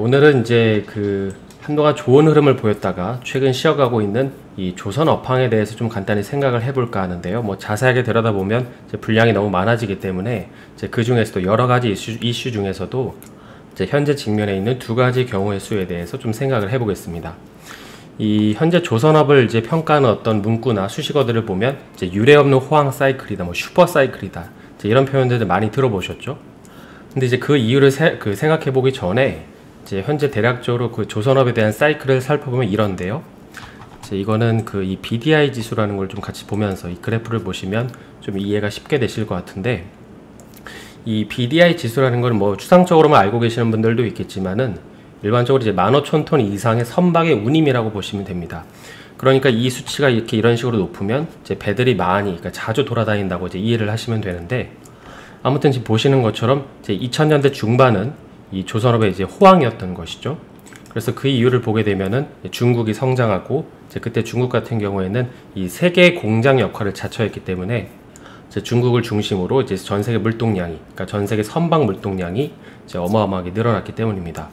오늘은 이제 한동안 좋은 흐름을 보였다가 최근 쉬어가고 있는 이 조선 업황에 대해서 좀 간단히 생각을 해볼까 하는데요. 뭐 자세하게 들여다보면 이제 분량이 너무 많아지기 때문에 이제 그 중에서도 여러 가지 이슈 중에서도 이제 현재 직면해 있는 두 가지 경우의 수에 대해서 좀 생각을 해보겠습니다. 이 현재 조선업을 이제 평가하는 어떤 문구나 수식어들을 보면 이제 유례 없는 호황 사이클이다, 뭐 슈퍼 사이클이다, 이제 이런 표현들을 많이 들어보셨죠? 근데 이제 그 이유를 생각해 보기 전에 이제 현재 대략적으로 그 조선업에 대한 사이클을 살펴보면 이런데요. 이제 이거는 이 BDI 지수라는 걸 좀 같이 보면서 이 그래프를 보시면 좀 이해가 쉽게 되실 것 같은데, 이 BDI 지수라는 건 뭐 추상적으로만 알고 계시는 분들도 있겠지만은 일반적으로 이제 15,000톤 이상의 선박의 운임이라고 보시면 됩니다. 그러니까 이 수치가 이런 식으로 높으면 이제 배들이 그러니까 자주 돌아다닌다고 이제 이해를 하시면 되는데, 아무튼 지금 보시는 것처럼 이제 2000년대 중반은 이 조선업의 이제 호황이었던 것이죠. 그래서 그 이유를 보게 되면은 중국이 성장하고 이제 그때 중국 같은 경우에는 이 세계 공장 역할을 자처했기 때문에 이제 중국을 중심으로 이제 전 세계 물동량이, 그러니까 전 세계 선박 물동량이 이제 어마어마하게 늘어났기 때문입니다.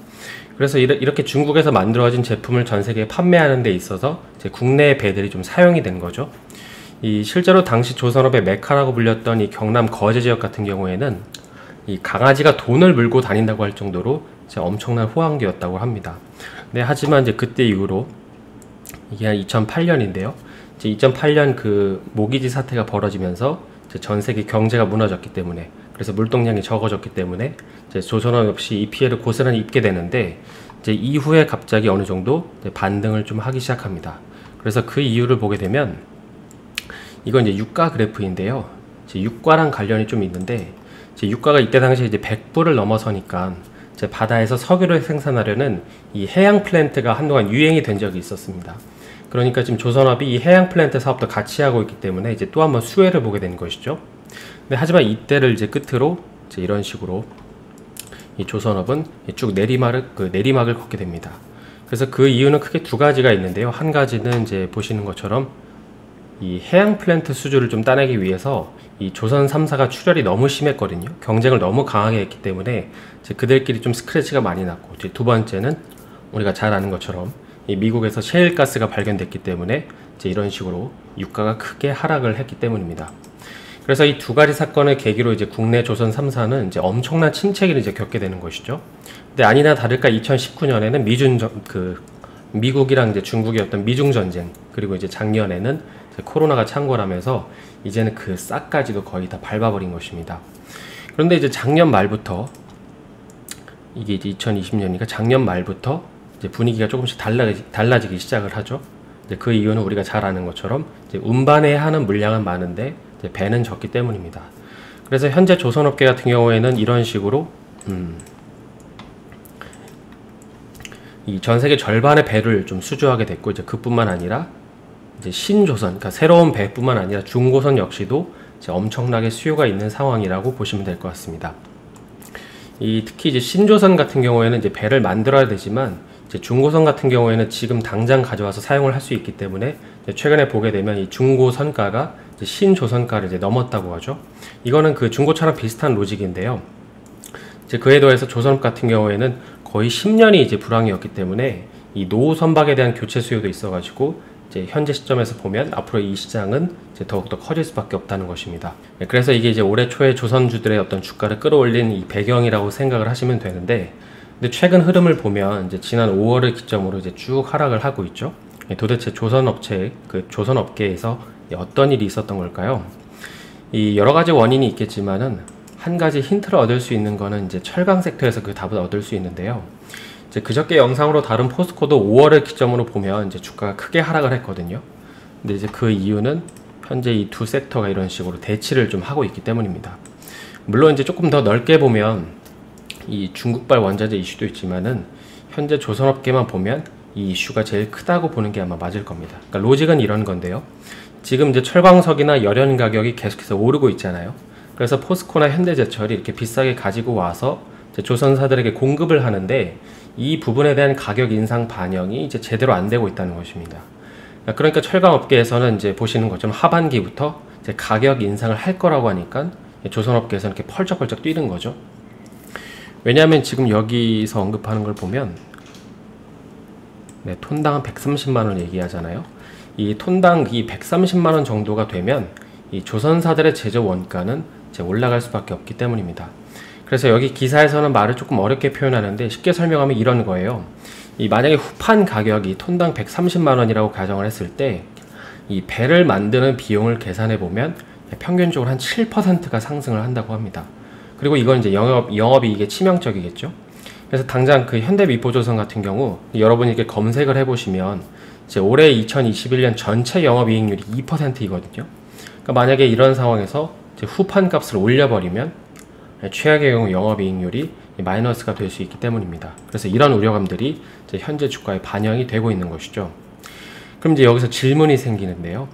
그래서 이렇게 중국에서 만들어진 제품을 전 세계에 판매하는 데 있어서 이제 국내의 배들이 좀 사용이 된 거죠. 실제로 당시 조선업의 메카라고 불렸던 이 경남 거제 지역 같은 경우에는 이 강아지가 돈을 물고 다닌다고 할 정도로 이제 엄청난 호황기였다고 합니다. 네, 하지만 이제 그때 이후로 이게 한 2008년인데요. 이제 2008년 모기지 사태가 벌어지면서 이제 전 세계 경제가 무너졌기 때문에, 그래서 물동량이 적어졌기 때문에 이제 조선업 역시 이 피해를 고스란히 입게 되는데, 이제 이후에 갑자기 어느 정도 반등을 좀 하기 시작합니다. 그래서 그 이유를 보게 되면 이건 이제 유가 그래프인데요. 이제 유가랑 관련이 좀 있는데, 이제 유가가 이때 당시에 이제 100불을 넘어서니까 이제 바다에서 석유를 생산하려는 이 해양 플랜트가 한동안 유행이 된 적이 있었습니다. 그러니까 지금 조선업이 이 해양 플랜트 사업도 같이 하고 있기 때문에 이제 또 한번 수혜를 보게 되는 것이죠. 근데 하지만 이때를 이제 끝으로 이제 이런 식으로 이 조선업은 쭉 내리막을 걷게 됩니다. 그래서 그 이유는 크게 두 가지가 있는데요. 한 가지는 이제 보시는 것처럼 이 해양 플랜트 수주를 좀 따내기 위해서 이 조선 3사가 출혈이 너무 심했거든요. 경쟁을 너무 강하게 했기 때문에 이제 그들끼리 좀 스크래치가 많이 났고, 이제 두 번째는 우리가 잘 아는 것처럼 이 미국에서 셰일가스가 발견됐기 때문에 이제 이런 식으로 유가가 크게 하락을 했기 때문입니다. 그래서 이 두 가지 사건을 계기로 이제 국내 조선 3사는 이제 엄청난 침체기를 이제 겪게 되는 것이죠. 근데 아니나 다를까 2019년에는 미국이랑 이제 중국의 어떤 미중 전쟁, 그리고 이제 작년에는 이제 코로나가 창궐하면서 이제는 그 싹까지도 거의 다 밟아버린 것입니다. 그런데 이제 작년 말부터, 이게 이제 2020년이니까 작년 말부터 이제 분위기가 조금씩 달라지기 시작을 하죠. 이제 그 이유는 우리가 잘 아는 것처럼 이제 운반해야 하는 물량은 많은데 이제 배는 적기 때문입니다. 그래서 현재 조선업계 같은 경우에는 이런 식으로 이 전 세계 절반의 배를 좀 수주하게 됐고, 이제 그뿐만 아니라 이제 신조선, 그러니까 새로운 배뿐만 아니라 중고선 역시도 이제 엄청나게 수요가 있는 상황이라고 보시면 될 것 같습니다. 특히 이제 신조선 같은 경우에는 이제 배를 만들어야 되지만, 이제 중고선 같은 경우에는 지금 당장 가져와서 사용을 할 수 있기 때문에 최근에 보게 되면 이 중고선가가 이제 신조선가를 이제 넘었다고 하죠. 이거는 그 중고차랑 비슷한 로직인데요. 이제 그에 더해서 조선업 같은 경우에는 거의 10년이 이제 불황이었기 때문에 이 노후 선박에 대한 교체 수요도 있어가지고 이제 현재 시점에서 보면 앞으로 이 시장은 이제 더욱더 커질 수밖에 없다는 것입니다. 그래서 이게 이제 올해 초에 조선주들의 어떤 주가를 끌어올린 이 배경이라고 생각을 하시면 되는데, 근데 최근 흐름을 보면 이제 지난 5월을 기점으로 이제 쭉 하락을 하고 있죠. 도대체 조선업계에서 어떤 일이 있었던 걸까요? 이 여러 가지 원인이 있겠지만은 한 가지 힌트를 얻을 수 있는 거는 이제 철강 섹터에서 그 답을 얻을 수 있는데요. 이제 그저께 영상으로 다룬 포스코도 5월을 기점으로 보면 이제 주가가 크게 하락을 했거든요. 근데 이제 그 이유는 현재 이 두 섹터가 이런 식으로 대치를 좀 하고 있기 때문입니다. 물론 이제 조금 더 넓게 보면 이 중국발 원자재 이슈도 있지만은 현재 조선업계만 보면 이 이슈가 제일 크다고 보는 게 아마 맞을 겁니다. 그러니까 로직은 이런 건데요. 지금 이제 철광석이나 열연 가격이 계속해서 오르고 있잖아요. 그래서 포스코나 현대제철이 이렇게 비싸게 가지고 와서 이제 조선사들에게 공급을 하는데, 이 부분에 대한 가격 인상 반영이 이제 제대로 안 되고 있다는 것입니다. 그러니까 철강업계에서는 이제 보시는 것처럼 하반기부터 이제 가격 인상을 할 거라고 하니까 조선업계에서는 이렇게 펄쩍펄쩍 뛰는 거죠. 왜냐하면 지금 여기서 언급하는 걸 보면 네, 톤당 130만원 얘기하잖아요. 이 톤당 이 130만원 정도가 되면 이 조선사들의 제조 원가는 이제 올라갈 수밖에 없기 때문입니다. 그래서 여기 기사에서는 말을 조금 어렵게 표현하는데 쉽게 설명하면 이런 거예요. 이 만약에 후판 가격이 톤당 130만원이라고 가정을 했을 때 이 배를 만드는 비용을 계산해 보면 평균적으로 한 7%가 상승을 한다고 합니다. 그리고 이건 이제 영업이익에 치명적이겠죠. 그래서 당장 그 현대미포조선 같은 경우 여러분이 이렇게 검색을 해보시면 이제 올해 2021년 전체 영업이익률이 2%이거든요. 그러니까 만약에 이런 상황에서 이제 후판 값을 올려버리면 최악의 경우 영업이익률이 마이너스가 될 수 있기 때문입니다. 그래서 이런 우려감들이 이제 현재 주가에 반영이 되고 있는 것이죠. 그럼 이제 여기서 질문이 생기는데요.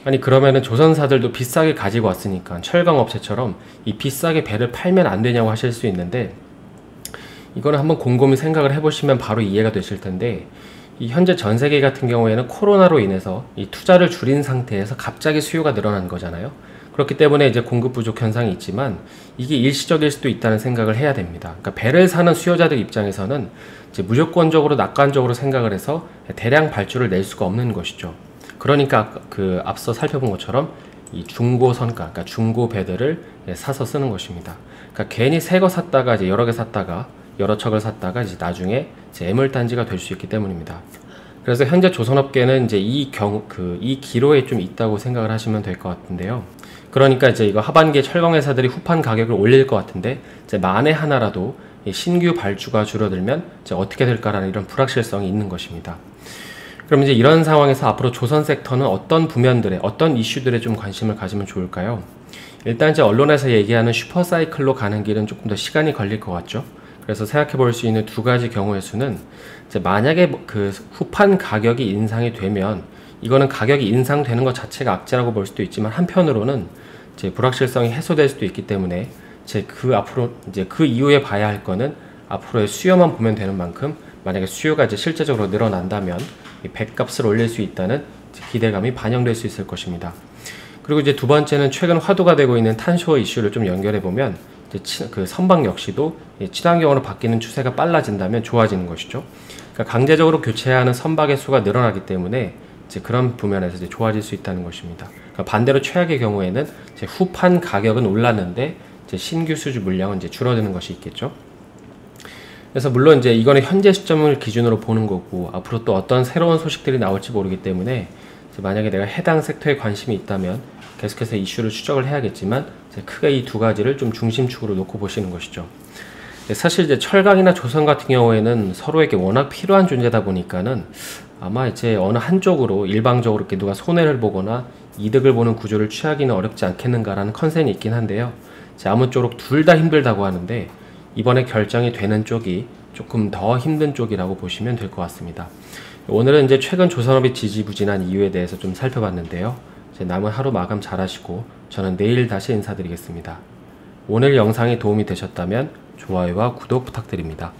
아니 그러면은 조선사들도 비싸게 가지고 왔으니까 철강업체처럼 이 비싸게 배를 팔면 안 되냐고 하실 수 있는데, 이거는 한번 곰곰이 생각을 해보시면 바로 이해가 되실 텐데, 이 현재 전 세계 같은 경우에는 코로나로 인해서 이 투자를 줄인 상태에서 갑자기 수요가 늘어난 거잖아요. 그렇기 때문에 이제 공급 부족 현상이 있지만 이게 일시적일 수도 있다는 생각을 해야 됩니다. 그러니까 배를 사는 수요자들 입장에서는 이제 무조건적으로 낙관적으로 생각을 해서 대량 발주를 낼 수가 없는 것이죠. 그러니까 그 앞서 살펴본 것처럼 이 중고 선가, 그러니까 중고 배들을 사서 쓰는 것입니다. 그러니까 괜히 새 거 샀다가 이제 여러 개 샀다가 여러 척을 샀다가 이제 나중에 이제 애물단지가 될 수 있기 때문입니다. 그래서 현재 조선업계는 이제 이 기로에 좀 있다고 생각을 하시면 될 것 같은데요. 그러니까 이제 이거 하반기에 철강회사들이 후판 가격을 올릴 것 같은데, 이제 만에 하나라도 신규 발주가 줄어들면 이제 어떻게 될까라는 이런 불확실성이 있는 것입니다. 그럼 이제 이런 상황에서 앞으로 조선 섹터는 어떤 부면들에, 어떤 이슈들에 좀 관심을 가지면 좋을까요? 일단 이제 언론에서 얘기하는 슈퍼사이클로 가는 길은 조금 더 시간이 걸릴 것 같죠. 그래서 생각해 볼 수 있는 두 가지 경우의 수는, 이제 만약에 그 후판 가격이 인상이 되면 이거는 가격이 인상되는 것 자체가 악재라고 볼 수도 있지만, 한편으로는 이제 불확실성이 해소될 수도 있기 때문에 이제 앞으로 이제 그 이후에 봐야 할 거는 앞으로의 수요만 보면 되는 만큼, 만약에 수요가 이제 실제적으로 늘어난다면 이 배값을 올릴 수 있다는 기대감이 반영될 수 있을 것입니다. 그리고 이제 두 번째는 최근 화두가 되고 있는 탄소 이슈를 좀 연결해 보면, 그 선박 역시도 친환경으로 바뀌는 추세가 빨라진다면 좋아지는 것이죠. 그러니까 강제적으로 교체하는 선박의 수가 늘어나기 때문에 이제 그런 부면에서 이제 좋아질 수 있다는 것입니다. 그러니까 반대로 최악의 경우에는 이제 후판 가격은 올랐는데 이제 신규 수주 물량은 이제 줄어드는 것이 있겠죠. 그래서 물론 이제 이거는 현재 시점을 기준으로 보는 거고, 앞으로 또 어떤 새로운 소식들이 나올지 모르기 때문에 이제 만약에 내가 해당 섹터에 관심이 있다면 계속해서 이슈를 추적을 해야겠지만, 이제 크게 이 두 가지를 좀 중심축으로 놓고 보시는 것이죠. 사실 이제 철강이나 조선 같은 경우에는 서로에게 워낙 필요한 존재다 보니까는 아마 이제 어느 한쪽으로 일방적으로 이렇게 누가 손해를 보거나 이득을 보는 구조를 취하기는 어렵지 않겠는가라는 컨센이 있긴 한데요. 아무쪼록 둘 다 힘들다고 하는데, 이번에 결정이 되는 쪽이 조금 더 힘든 쪽이라고 보시면 될 것 같습니다. 오늘은 이제 최근 조선업이 지지부진한 이유에 대해서 좀 살펴봤는데요. 남은 하루 마감 잘 하시고 저는 내일 다시 인사드리겠습니다. 오늘 영상이 도움이 되셨다면 좋아요와 구독 부탁드립니다.